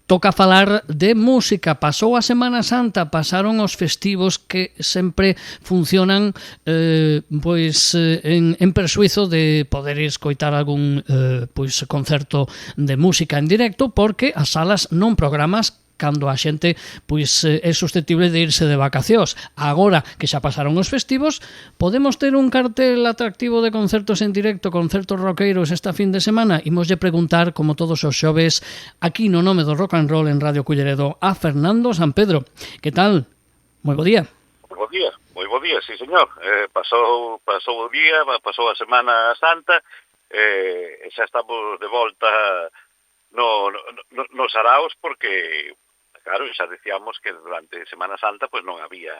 Toca falar de música. Pasou a Semana Santa, pasaron os festivos que sempre funcionan en persuizo de poder escoitar algún concerto de música en directo, porque as salas non programas cando a xente é susceptible de irse de vacacións. Agora que xa pasaron os festivos, podemos ter un cartel atractivo de concertos en directo, concertos roqueiros esta fin de semana. Imoslle preguntar, como todos os xoves, aquí no nome do rock and roll en Radio Culleredo, a Fernando Sampedro. Que tal? Moi bo día. Moi bo día, sí, señor. Pasou o día, pasou a Semana Santa, e xa estamos de volta nos araos, porque claro, xa decíamos que durante Semana Santa pues non había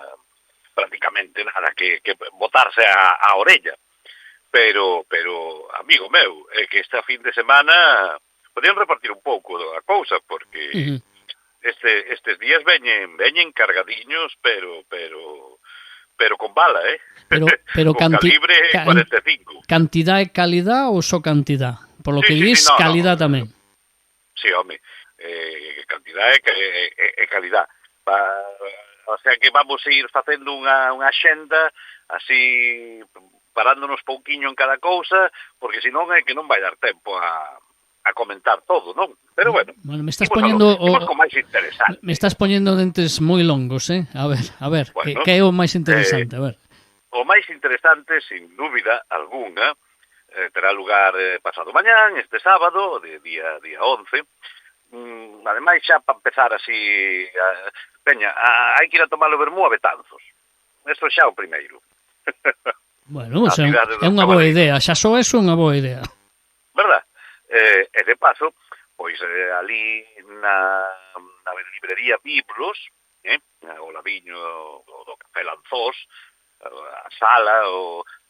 prácticamente nada que botarse a orella. Pero, amigo meu, que esta fin de semana podían repartir un pouco a cousa, porque estes días veñen cargadiños, pero con bala, Pero con calibre 45. Cantidad e calidad ou só cantidad? Por lo que dis, calidad tamén. Sí, home. Cantidad e calidad. O sea que vamos a ir facendo unha xenda así, parándonos pouquiño en cada cousa, porque senón é que non vai dar tempo a comentar todo, non? Pero bueno, me estás poñendo máis interesante. Me estás poñendo dentes moi longos, A ver, bueno, que é o máis interesante, a ver. O máis interesante, sin dúbida alguna, terá lugar pasado mañán, este sábado, día 11. Ademais, xa para empezar así, veña, hai que ir a tomar o vermú a Betanzos. Eso xa o primeiro. Bueno, é unha boa idea, xa só eso é unha boa idea. Verdad? E de paso, pois ali na librería Biblos, o labiño do Café Lanzós, a sala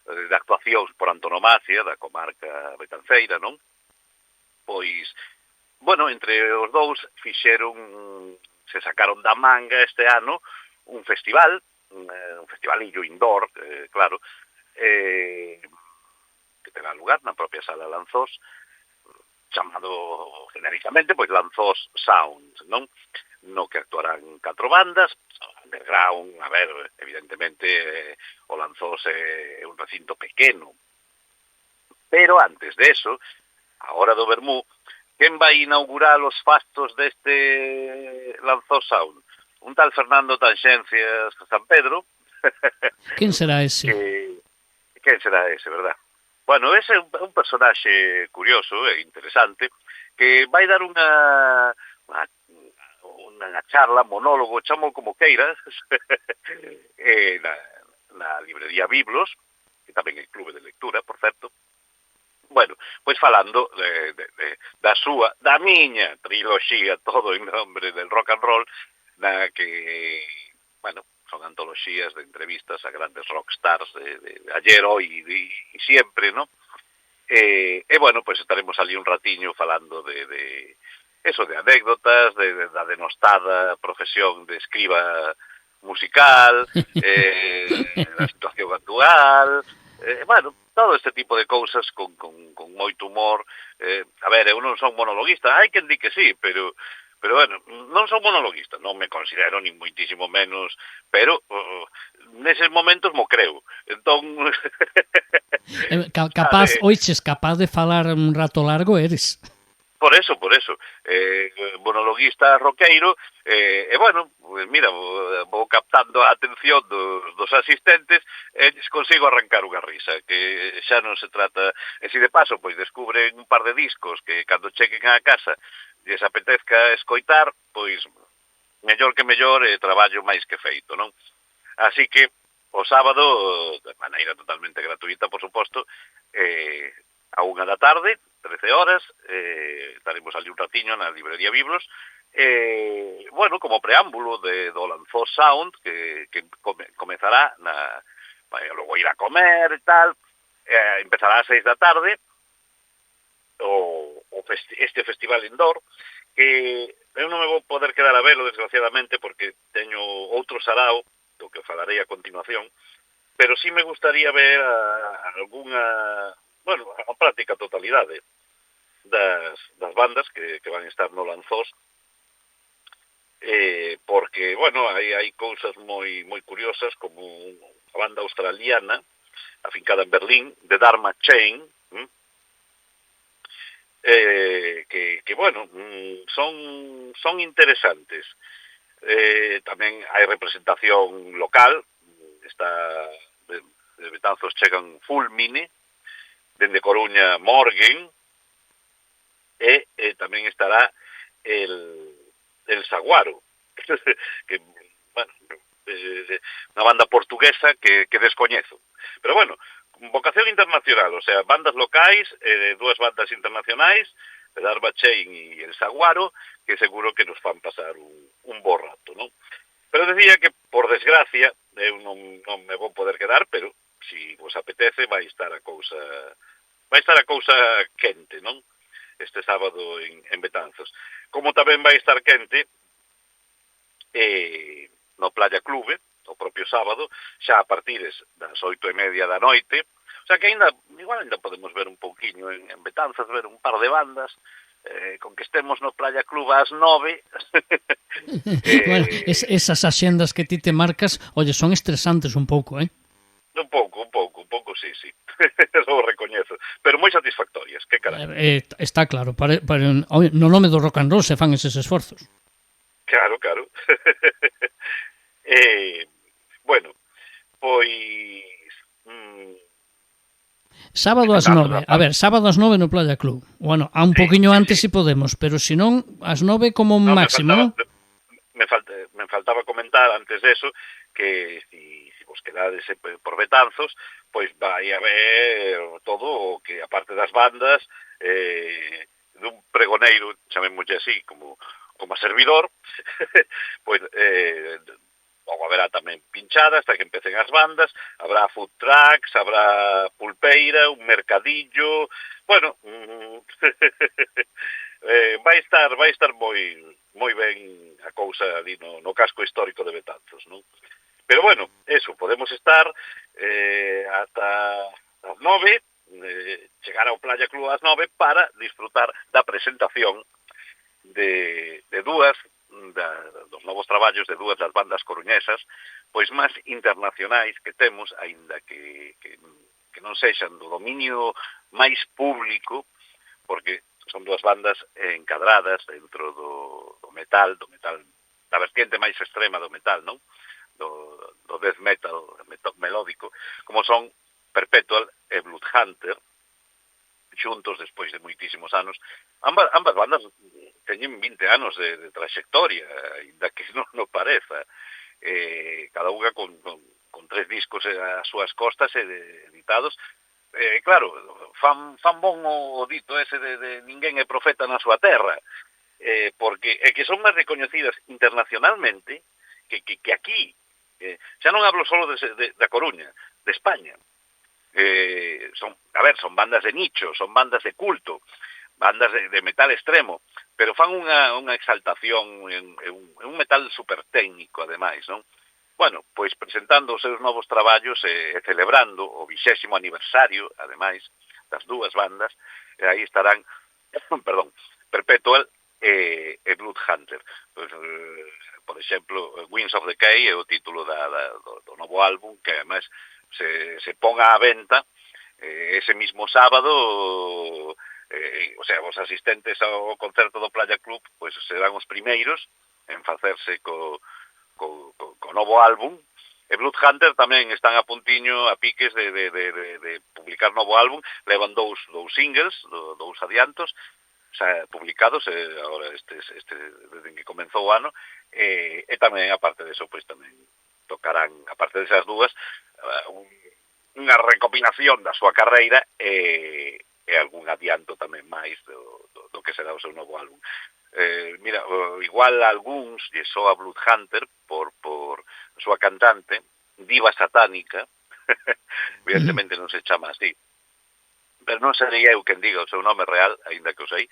de actuacións por antonomasia da comarca betanceira, non? Pois, bueno, entre os dous se sacaron da manga este ano un festivalillo indoor, claro, que terá lugar na propia sala Lanzós, chamado genericamente pois Lanzós Sound, non? No que actuarán 4 bandas, underground, a ver, evidentemente o Lanzós é un recinto pequeno. Pero antes de eso, a hora do vermú, quen vai inaugurar os fastos deste Lanzós Sound? Un tal Fernando Tanxencias Sampedro. Quen será ese? Quen será ese, verdad? Bueno, ese é un personaxe curioso e interesante que vai dar unha charla, monólogo, chamo como queiras, na librería Biblos, que tamén é clube de lectura, por certo. Bueno, pois falando da miña triloxía, todo en nombre del rock and roll, na que, bueno, son antoloxías de entrevistas a grandes rockstars de ayer, hoy e siempre, ¿no? E bueno, pois estaremos ali un ratiño falando de eso, de anécdotas, da denostada profesión de escriba musical, da situación actual, bueno, todo este tipo de cousas con moito humor. A ver, eu non son monologuista, hai quen di que sí, pero bueno, non son monologuista, non me considero ni moitísimo menos, pero neses momentos mo creo. Entón capaz de falar un rato largo eres. Por eso, monologuista roqueiro, bueno, mira, vou captando a atención dos asistentes e consigo arrancar unha risa, que xa non se trata, e si de paso, pois descubren un par de discos que cando chequen á casa lles apetezca escoitar, pois mellor que mellor, traballo máis que feito, non? Así que o sábado, de maneira totalmente gratuita, por suposto, a 1 da tarde, 13 horas, estaremos ali un ratiño na librería Biblos, bueno, como preámbulo do Lanzós Sound, que comezará logo ir a comer e tal, empezará a 6 da tarde, este festival indoor, que eu non me vou poder quedar a velo, desgraciadamente, porque teño outro sarao, do que falarei a continuación, pero sí me gustaría ver algunha, bueno, a práctica totalidade das bandas que van estar no Lanzós, porque, bueno, hai cousas moi curiosas, como a banda australiana, afincada en Berlín, de Dharma Chain, que bueno, son interesantes. Tamén hai representación local, está de Betanzos chegan Fulmine, dende Coruña Morgen, e tamén estará el Saguaro, que, bueno, unha banda portuguesa que descoñezo. Pero bueno, vocación internacional, o sea, bandas locais, dúas bandas internacionais, el Dharma Chain e el Saguaro, que seguro que nos fan pasar un bo rato, non? Pero decía que, por desgracia, eu non me vou poder quedar, pero si vos apetece, vai estar a cousa quente, non? Este sábado en Betanzos. Como tamén vai estar quente no Playa Clube, o propio sábado, xa a partires das 8:30 da noite. O sea que igual ainda podemos ver un pouquiño en Betanzos, ver un par de bandas, con que estemos no Playa Club ás 9. Bueno, esas axendas que ti te marcas, oye, son estresantes un pouco, Un pouco, sí. Lo recoñezo. Pero moi satisfactorias, que carai. Está claro, no nome do rock and roll se fan eses esforzos. Claro. Bueno, pois... Sábado ás 9. A ver, sábado ás 9 no Playa Club. Bueno, a un poquinho antes si podemos, pero se non, ás 9 como máximo, non? Me faltaba comentar antes deso que si vos quedades por Betanzos, pois vai haber todo o que, aparte das bandas, dun pregoneiro, chamémoslle así, como a servidor, pois logo haberá tamén pinchadas hasta que empecen as bandas, habrá food trucks, habrá pulpeira, un mercadillo, bueno, vai estar moi ben a cousa ali no casco histórico de Betanzos, non? Pero bueno, eso, podemos estar ata as 9, chegar ao Playa Club ás 9 para disfrutar da presentación de dúas dos novos traballos de dúas das bandas coruñesas, pois máis internacionais que temos, aínda que non sexan do dominio máis público, porque son dúas bandas encadradas dentro do metal, da vertiente máis extrema do metal, non? Do death metal melódico, como son Perpetual e Bloodhunter, xuntos despois de moitísimos anos. Ambas bandas teñen 20 anos de trayectoria, ainda que non pareza. Cada unha con 3 discos ás súas costas editados. Claro, fan bon o dito ese de ninguén é profeta na súa terra, porque é que son máis recoñecidas internacionalmente que aquí. Xa non hablo solo da Coruña, de España. Son bandas de nicho, son bandas de culto, bandas de metal extremo, pero fan unha exaltación en un metal super técnico, ademais, non? Bueno, pois presentando os seus novos traballos e celebrando o 20º aniversario, ademais, das dúas bandas, aí estarán, Perpetual e Bloodhunter. Por exemplo, Winds of Decay é o título do novo álbum, que ademais se ponga á venta ese mismo sábado, o sea, os asistentes ao concerto do Playa Club pois serán os primeiros en facerse co novo álbum. E Bloodhunter tamén están a puntiño, a piques de publicar novo álbum. Levan dous singles, dous adiantos xa publicados, agora desde que comenzou o ano, e tamén, aparte deso, pois tamén tocarán, aparte desas dúas, unha recopilación da súa carreira e algún adianto tamén máis do que será o seu novo álbum. Mira, igual algúns lle soa Bloodhunter por a súa cantante, Diva Satánica, evidentemente non se chama así, pero non sería eu quen diga o seu nome real, aínda que o sei.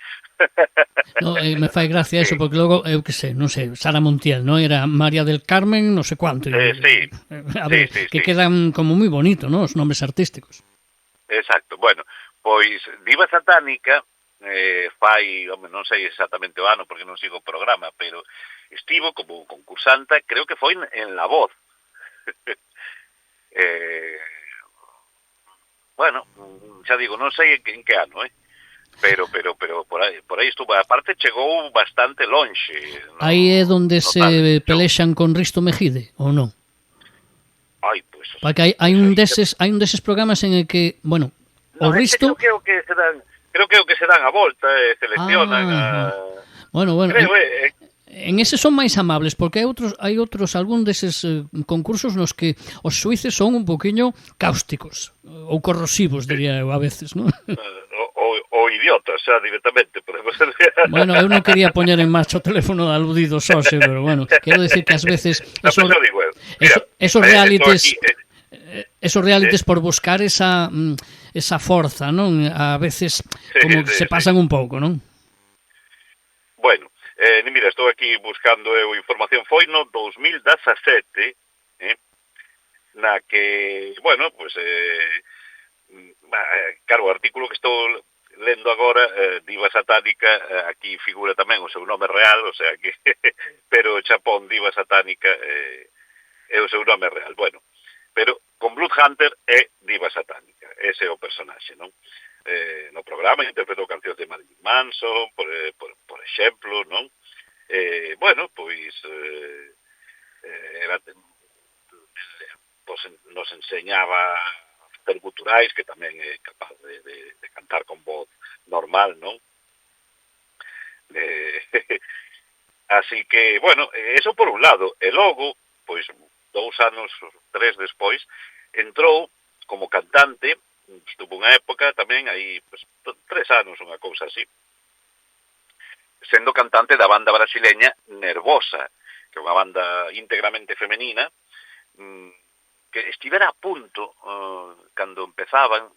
No, me fai gracia eso, porque logo, eu que sei, non sei, Sara Montiel, non? Era María del Carmen, non sei cuánto. Sí. A ver, que quedan como moi bonito, non? Os nomes artísticos. Exacto, bueno, pois Diva Satánica fai, home, non sei exactamente o ano porque non sigo o programa, pero estivo como concursanta, creo que foi en La Voz. eh, bueno, xa digo, non sei en que ano, pero por aí estuvo. Aparte chegou bastante lonxe Aí é onde no se talent show. pelexan con Risto Mejide, ou non? Ai, pois, Porque hai un deses programas en el que, bueno, o no, Risto... creo que o que se dan a volta, seleccionan a... Bueno, Creo, en eses son máis amables, porque hai outros algún deses concursos nos que os xuíces son un poquinho cáusticos ou corrosivos, diría eu a veces, non? O idiotas, xa directamente, podemos ser. Bueno, eu non quería poñer en marcha o teléfono aludido Xose, pero bueno, quero decir que ás veces esos realities esos realities por buscar esa forza, non? A veces como que se pasan un pouco, non? Bueno, mira, estou aquí buscando información. Foi no 2017, na que, bueno, pues, claro, o artículo que estou lendo agora, Diva Satánica, aquí figura tamén o seu nome real, o sea que, pero Chapón, Diva Satánica, é o seu nome real. Bueno, pero con Bloodhunter é Diva Satánica, ese é o personaxe, non? No programa interpretou cancións de Marilyn Manson, por exemplo, non? Bueno, pois nos enseñaba guturais, que tamén é capaz de cantar con voz normal, non? Así que, bueno, eso por un lado. E logo, pois, 2 anos, 3 despois, entrou como cantante, estuvo unha época tamén, aí, pues, 3 anos, unha cousa así, sendo cantante da banda brasileña Nervosa, que é unha banda íntegramente femenina, que estivera a punto, cando empezaban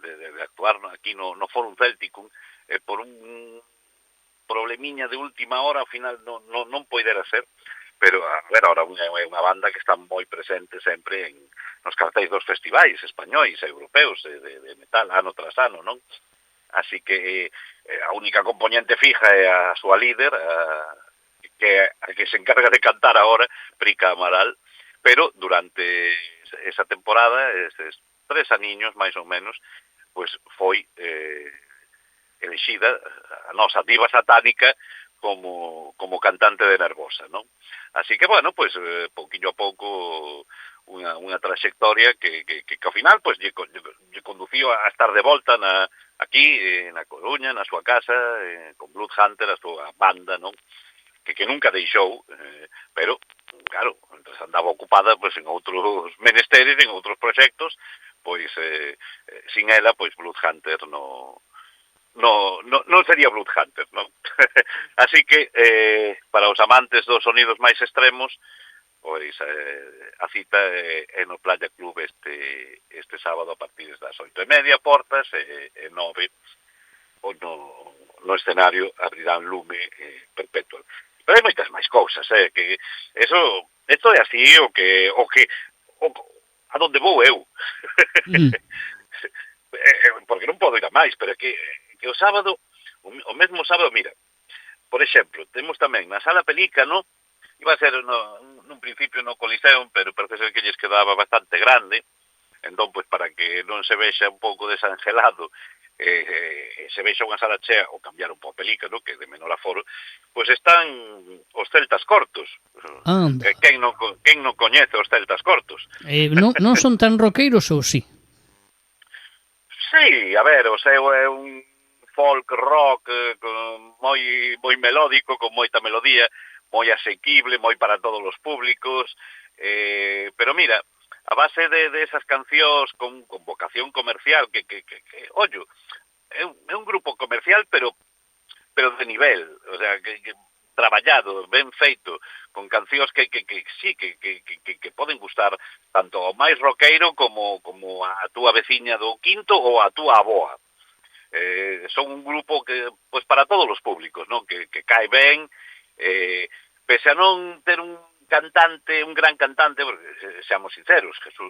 de actuar aquí no Forum Celticum, por un problemiña de última hora, ao final non poidera ser, pero a ver, ahora é unha banda que está moi presente sempre nos cartéis dos festivais españois e europeos de metal, ano tras ano, non? Así que a única componente fija é a súa líder, a que se encarga de cantar agora, Prica Amaral, pero durante esa temporada, estes 3 aniños, máis ou menos, pois foi elixida a nosa Diva Satánica como cantante de Nervosa, non? Así que, bueno, pois, pouquinho a pouco, unha trayectoria que ao final, pois, lle conduciu a estar de volta aquí, na Coruña, na súa casa, con Bloodhunter, a súa banda, non? Que nunca deixou, pero, claro, entón andaba ocupada pois, en outros menesteres, en outros proxectos, pois, sin ela, pois, Bloodhunter non sería Bloodhunter, non? Así que, para os amantes dos sonidos máis extremos, pois, a cita é no Playa Club este sábado a partir das 8:30, portas, e 9, no escenario abrirán Lume Perpetual. Pero hai moitas máis cousas, que esto é así a donde vou eu. Porque non podo ir a máis, pero é que o sábado, o mesmo sábado, mira, por exemplo, temos tamén na Sala Pelícano, iba a ser nun principio no Coliseum, pero parece ser que lles quedaba bastante grande, entón, pois, para que non se vexa un pouco desangelado, se vexa unha sala chea ou cambiar un pouco a Pelícano, que de menor aforo, pois están os Celtas Cortos. Quen non coñece os Celtas Cortos? Non son tan roqueiros ou sí? Sí, a ver, o seu é un folk rock moi melódico, con moita melodía, moi asequible, moi para todos os públicos, pero mira, a base de esas cancións con vocación comercial, que ollo, é un grupo comercial, pero de nivel, o sea, que traballado, ben feito, con cancións que sí, que poden gustar tanto ao máis roqueiro como a túa veciña do quinto ou a túa aboa. Son un grupo que, pois, para todos os públicos, non? Que cae ben, pese a non ter un gran cantante, porque, seamos sinceros, Jesús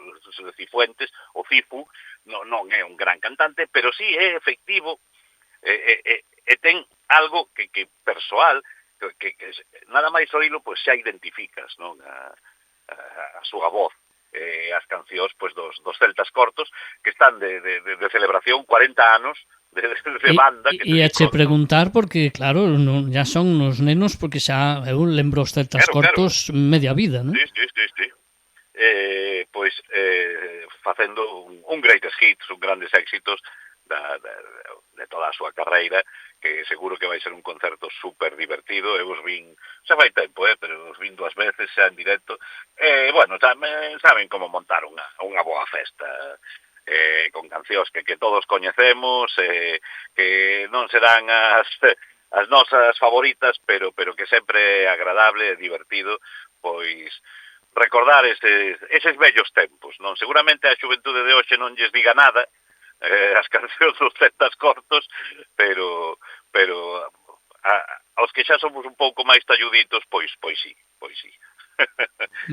Cifuentes, o Cifu, non é un gran cantante, pero sí é efectivo E ten algo que persoal, que nada máis oílo, pois xa identificas, non? A súa voz, as cancións pois dos celtas cortos que están de celebración 40 anos de banda que e a che preguntar porque claro, non, ya son nos nenos porque xa eu lembro os celtas cortos media vida, non? Sí. Pois facendo un greatest hits, un grandes éxitos de toda a súa carreira, que seguro que vai ser un concerto super divertido. Eu os vin, xa fai tempo, pero os vin 2 veces xa en directo. Bueno, tamén saben como montar unha boa festa, con cancións que todos coñecemos, que non serán as nosas favoritas, pero que sempre é agradable e divertido, pois recordar eses vellos tempos, non? Seguramente a xuventude de hoxe non lles diga nada, as cancións dos celtas cortos, pero aos que xa somos un pouco máis talluditos, pois sí.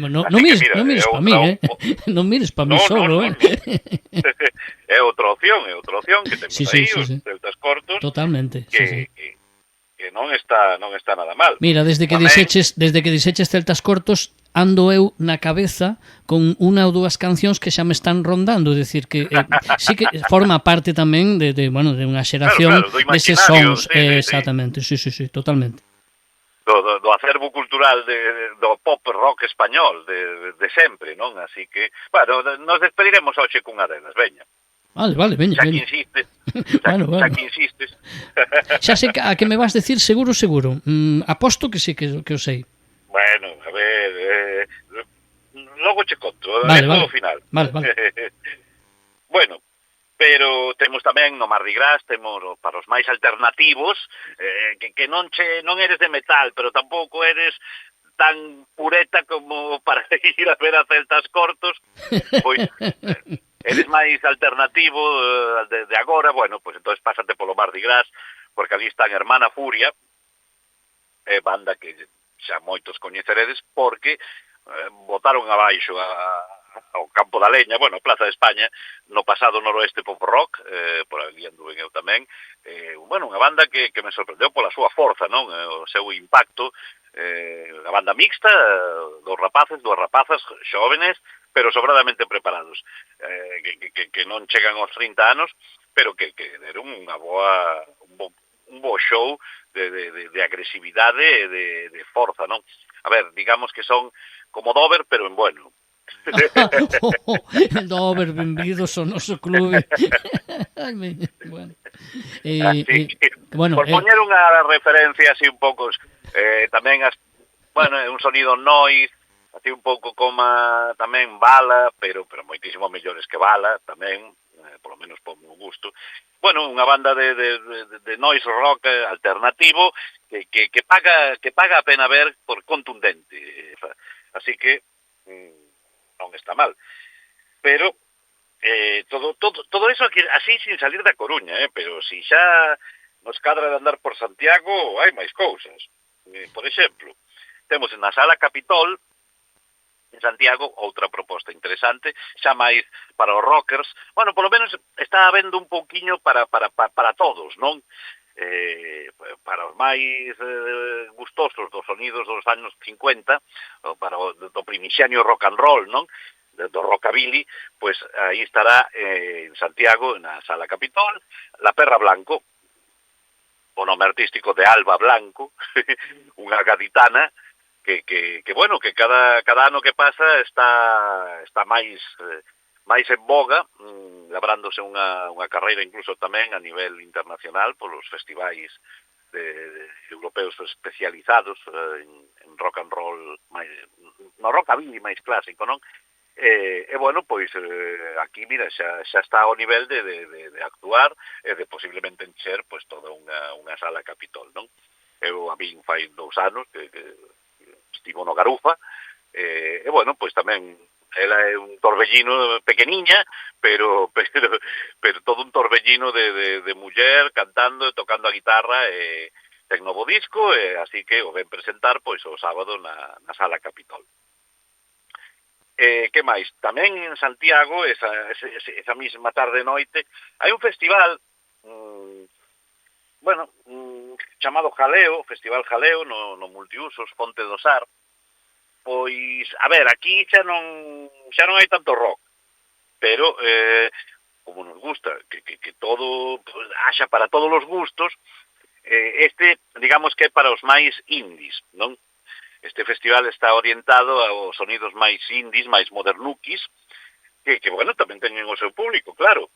Non mires para mí, non mires para mí solo, É outra opción que temos aí, os celtas cortos. Totalmente, que non está nada mal. Mira, desde que dixeches celtas cortos, ando eu na cabeza con unha ou dúas cancións que xa me están rondando, é dicir que sí que forma parte tamén de unha xeración deses sons, exactamente, sí, totalmente. Do acervo cultural do pop rock español de sempre, non? Así que, bueno, nos despediremos hoxe cunha delas, veña. Vale, veña. Xa que insistes. Xa que insistes. Xa sei a que me vas decir seguro. Aposto que sí que o sei. Bueno, a ver, logo che conto, vale. Final. Vale. Bueno, pero temos tamén no Mardi Gras, temos para os máis alternativos, que non eres de metal, pero tampouco eres tan pureta como para ir a ver a celtas cortos, pois eres máis alternativo de agora, bueno, pois entonces pásate polo Mardi Gras, porque ali está en Hermana Furia, banda que xa moitos coñeceredes, porque botaron abaixo ao Campo da Leña, bueno, a Plaza de España, no pasado noroeste pop rock, por ali anduve eu tamén, bueno, unha banda que me sorprendeu pola súa forza, non? O seu impacto, unha banda mixta, dúas rapazas xóvenes, pero sobradamente preparados, que non chegan aos 30 anos, pero que deron un bo show de agresividade e de forza, non? A ver, digamos que son como Dover, pero en bueno. Dover, benvidos ao noso clube. Bueno, por poñer unha referencia así un pouco, tamén un sonido noise, así un pouco como tamén Bala, pero moitísimo mellores que Bala tamén, por lo menos por meu gusto. Bueno, unha banda de noise rock alternativo que paga a pena ver por contundente. Así que non está mal. Pero todo eso así sin salir da Coruña, pero si xa nos cadra de andar por Santiago, hai máis cousas. Por exemplo, temos na Sala Capitol en Santiago outra proposta interesante, xa máis para os rockers. Bueno, polo menos está habendo un pouquiño para todos, non? Para os máis gustosos dos sonidos dos anos 50, para do primixenio rock and roll, non? Do rockabilly, pois aí estará en Santiago, na Sala Capitol, La Perra Blanco, o nome artístico de Alba Blanco, unha gaditana que cada ano que pasa está máis en boga, labrándose unha carreira incluso tamén a nivel internacional polos festivais europeos especializados en rock and roll, no rockabilly máis clásico, non? Bueno, pois aquí, mira, xa está ao nivel de actuar e de posiblemente encher pois toda unha Sala Capitol, non? Eu a min fai 2 anos que estivo no Garufa, bueno, pois tamén ela é un torbellino pequeniña, pero todo un torbellino de muller cantando e tocando a guitarra, ten novo disco, así que o ven presentar pois o sábado na Sala Capitol. Que máis? Tamén en Santiago, esa mesma tarde e noite, hai un festival chamado Jaleo, Festival Jaleo, no Multiusos, Fonte do Sar. Pois, a ver, aquí xa non hai tanto rock, pero como nos gusta que todo haxa para todos os gustos, este, digamos que é para os máis indies, non? Este festival está orientado aos sonidos máis indies, máis modernuquis, que bueno, tamén teñen o seu público, claro.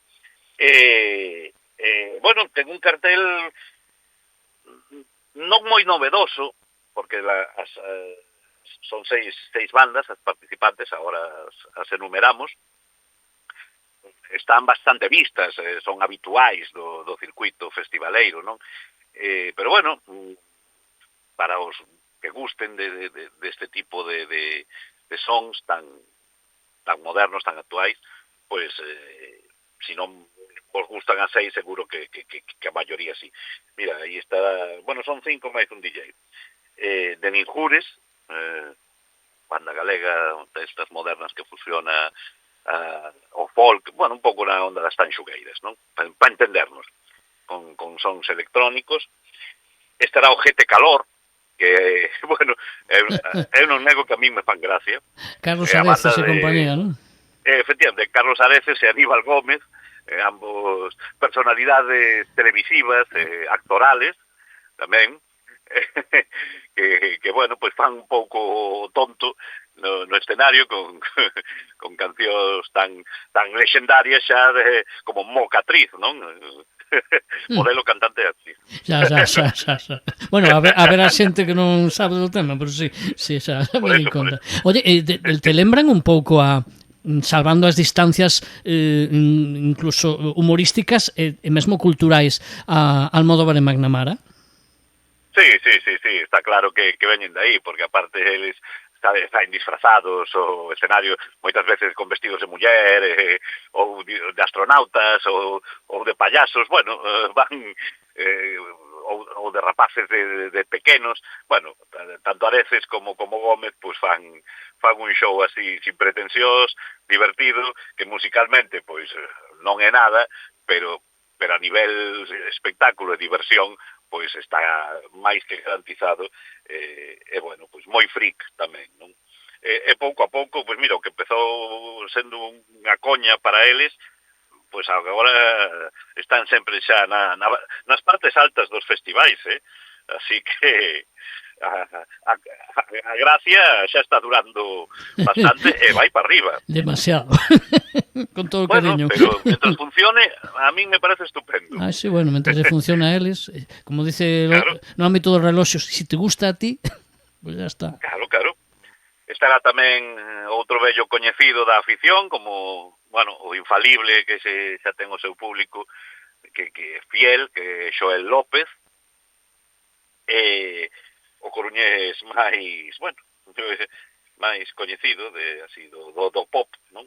Bueno, ten un cartel non moi novedoso, porque son seis bandas as participantes, agora as enumeramos, están bastante vistas, son habituais do circuito festivaleiro, non? Pero bueno, para os que gusten deste tipo de sons tan modernos, tan actuais, pois, se non vos gustan as seis, seguro que a maioría sí. Mira, aí está, bueno, son 5 máis un DJ. De Ninjures, banda galega, estas modernas que fusiona o folk, bueno, un pouco na onda das tanxugueiras, non? Para entendernos, con sons electrónicos. Estará o GT Calor, que, bueno, eu non nego que a mí me fan gracia. Carlos Areces e compañía, non? Efectivamente, Carlos Areces e Aníbal Gómez, ambos personalidades televisivas, actorales, tamén, que bueno, pues fan un pouco tonto no escenario con cancións tan lexendarias xa como Mocatriz, non? Modelo cantante e actriz. Xa. Bueno, a ver a xente que non sabe do tema, pero sí, xa me di conta. Oye, te lembran un pouco a, salvando as distancias incluso humorísticas e mesmo culturais, a Almodóvar e McNamara? Sí, está claro que veñen de aí, porque aparte eles están disfrazados o escenario moitas veces con vestidos de muller, ou de astronautas, ou de payasos, bueno, van ou de rapaces de pequenos, bueno, tanto Areces como Gómez, pues fan un show así sin pretensións, divertido, que musicalmente pois non é nada, pero a nivel espectáculo e diversión pois está máis que garantizado, e bueno, pois moi freak tamén, non? E pouco a pouco, pois mira, o que empezou sendo unha coña para eles, pois agora están sempre xa nas partes altas dos festivais, así que a gracia xa está durando bastante e vai para arriba. Demasiado. Con todo o cariño. Pero mientras funcione, a mí me parece estupendo. Sí, bueno, mientras funciona a eles, como dice claro. No ámbito dos reloxos, si te gusta a ti, pues ya está. Claro. Estará tamén outro vello coñecido da afición, como, bueno, o infalible, que xa ten o seu público, que é fiel, que é Xoel López, e o coruñés máis, bueno, máis coñecido do pop, non?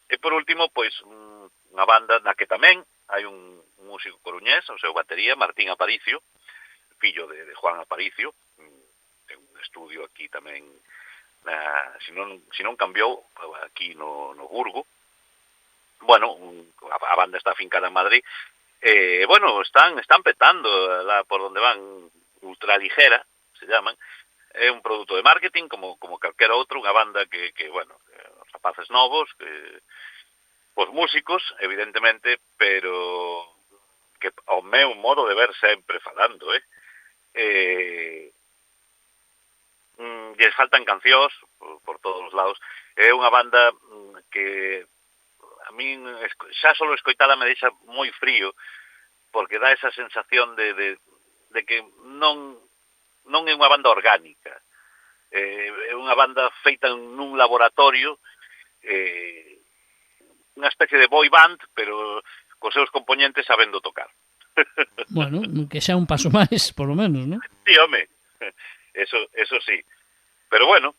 E por último, pois, unha banda na que tamén hai un músico coruñés, o seu batería, Martín Aparicio, fillo de Juan Aparicio, ten un estudio aquí tamén, se non cambiou, aquí no Burgo. Bueno, a banda está afincada en Madrid, bueno, están petando lá por donde van, Ultraligera, se llaman, é un produto de marketing como calquera outro, unha banda que bueno, os rapaces novos, os músicos, evidentemente, pero que ao meu modo de ver sempre falando, lles faltan cancións por todos os lados. É unha banda que a min xa solo escoitada me deixa moi frío, porque dá esa sensación de que non é unha banda orgánica, é unha banda feita nun laboratorio, unha especie de boy band, pero cos seus componentes sabendo tocar. Bueno, que xa un paso máis, por lo menos, non? Sí, home, eso sí. Pero bueno,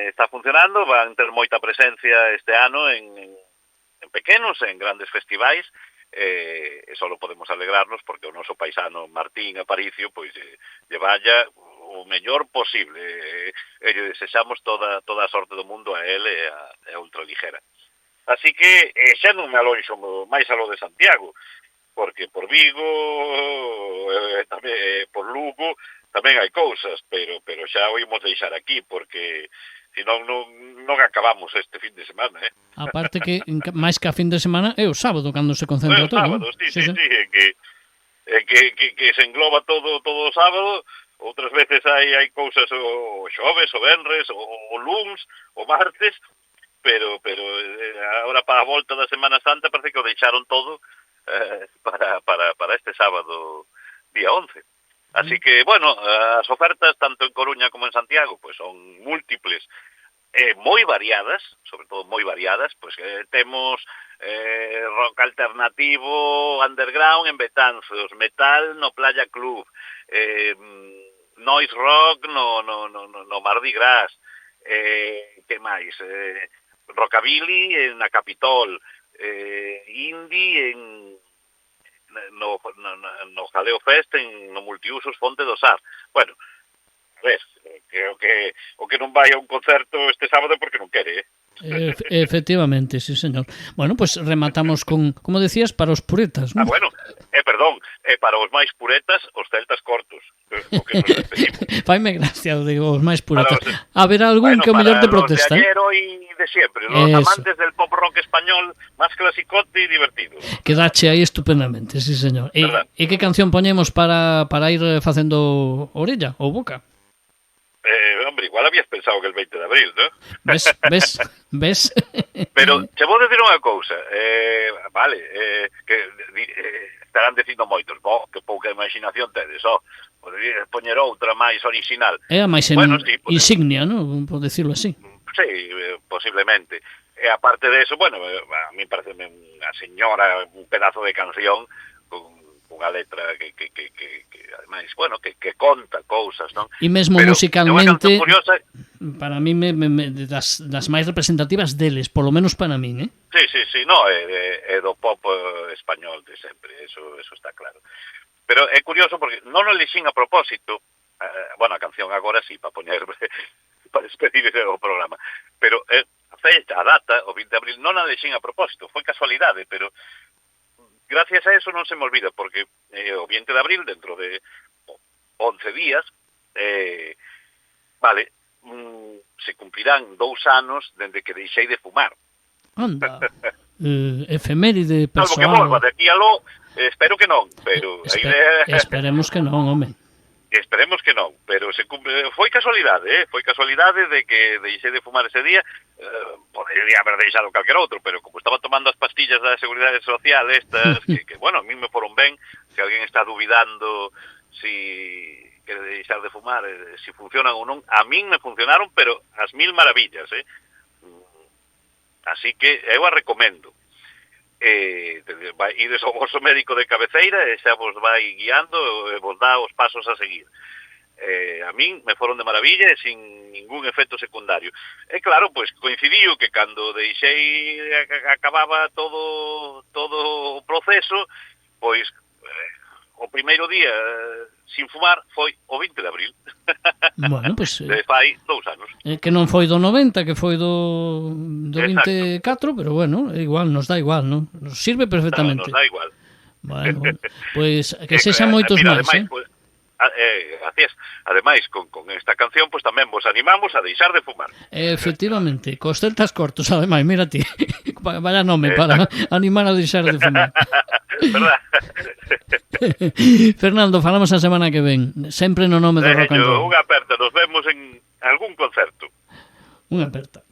está funcionando, van ter moita presencia este ano en pequenos, en grandes festivais, e só podemos alegrarnos porque o noso paisano Martín Aparicio pois lle vaya o mellor posible, e lle desexamos toda a sorte do mundo a ele e a Ultraligera. Así que xa non me alonxo máis a lo de Santiago, porque por Vigo, tamén por Lugo tamén hai cousas, pero xa o imos deixar aquí, porque senón non acabamos este fin de semana, Aparte que, máis que a fin de semana, é o sábado cando se concentra todo. Sábado, sí, que se engloba todo o sábado. Outras veces hai cousas o xoves, o venres, o luns, o martes, pero agora para a volta da Semana Santa parece que o deixaron todo para este sábado, día 11. Así que, bueno, as ofertas, tanto en Coruña como en Santiago, pues son múltiples, moi variadas, sobre todo moi variadas, pues temos rock alternativo underground en Betanzos, metal no Playa Club, noise rock no Mardi Gras, que máis? Rockabilly na Capitol, indie no Jaleo Fest no Multiusos Fonte do Sar. Bueno, a ver, creo que o que non vai a un concerto este sábado porque non quere, Efectivamente, sí, señor. Bueno, pues rematamos con, como decías, para os puretas, ¿no? bueno, perdón, para os máis puretas, os celtas cortos, o que nos despedimos. Faime gracia, digo, os máis puretas. Haberá algún que o mellor te protesta, Para os de ayer, hoy de siempre, los amantes del pop rock español máis clasicote e divertido. Quedache aí estupendamente, sí, señor. E que canción poñemos para ir facendo orella ou boca? Hombre, igual habías pensado que el 20 de abril, ¿no? ¿Ves? Pero che vou decir unha cousa, vale, que estarán dicindo moitos, que pouca imaginación tedes, poderías poñer outra máis original. É a máis insignia, ¿no? Por decirlo así. Sí, posiblemente. E aparte de eso, bueno, a mí parece unha señora, un pedazo de canción con unha letra que ademais, bueno, que conta cousas, non? E mesmo pero, musicalmente, para mí das máis representativas deles, polo menos para min, Sí, no, é do pop español de sempre, eso está claro. Pero é curioso porque non o lexín a propósito, bueno, a canción agora sí, para poñer, para despedir o programa, pero a data, o 20 de abril, non a lexín a propósito, foi casualidade, pero gracias a eso non se me olvida, porque o 20 de abril, dentro de 11 días, se cumplirán 2 anos dende que deixei de fumar. Anda, efeméride persoal. Algo que volva, de aquí a lo, espero que non, pero esperemos que non, home. Esperemos que non, pero foi casualidade de que deixei de fumar ese día. Podería haber deixado calquer outro, pero como estaba tomando as pastillas da Seguridade Social estas, que bueno, a mí me foron ben. Se alguén está dubidando si quere deixar de fumar, si funcionan ou non, a min me funcionaron, pero as mil maravillas, así que eu a recomendo. Ides ao vosso médico de cabeceira e xa vos vai guiando e vos dá os pasos a seguir. A min me foron de maravilla e sin ningún efecto secundario. E claro, pois coincidiu que cando deixei acababa todo o proceso, pois o primeiro día sin fumar foi o 20 de abril. Bueno, pois fai 2 anos. Que non foi do 90, que foi do 24, pero bueno, igual, nos dá igual, non? Nos sirve perfectamente. Nos dá igual. Bueno, pois que sexan moitos máis, gracias. Ademais, con esta canción, pues tamén vos animamos a deixar de fumar. Efectivamente, cos celtas cortos, ademais, mira ti, vaya nome para animar a deixar de fumar. Verdad? Fernando, falamos a semana que ven, sempre no nome do rock and roll. Unha aperta, nos vemos en algún concerto. Unha aperta.